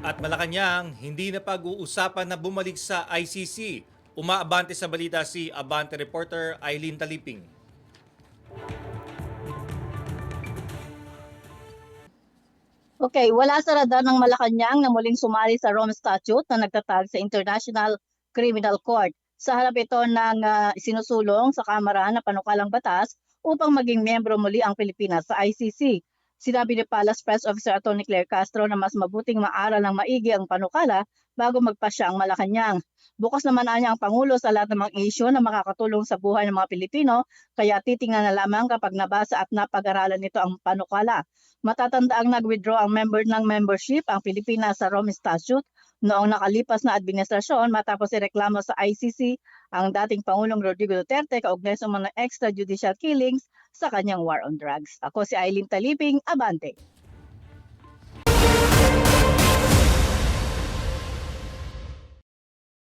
At Malacanang, hindi na pag-uusapan na bumalik sa ICC. Umaabante sa balita si Abante reporter Eileen Taliping. Okay, wala sa radar ng Malacanang na muling sumali sa Rome Statute na nagtatag sa International Criminal Court. Sa harap ito ng isinusulong sa Kamara na panukalang batas upang maging miyembro muli ang Pilipinas sa ICC. Sinabi ni Palace Press Officer Atty. Claire Castro na mas mabuting maaral ng maigi ang panukala bago magpasya ang Malacanang. Bukas naman niya ang Pangulo sa lahat ng mga isyu na makakatulong sa buhay ng mga Pilipino, kaya titingnan na lamang kapag nabasa at napag-aralan nito ang panukala. Matatandaang nag-withdraw ang member ng membership ang Pilipinas sa Rome Statute noong nakalipas na administrasyon matapos ireklamo sa ICC ang dating Pangulong Rodrigo Duterte kaugnay sa mga extrajudicial killings sa kanyang war on drugs. Ako si Eileen Taliping, Abante.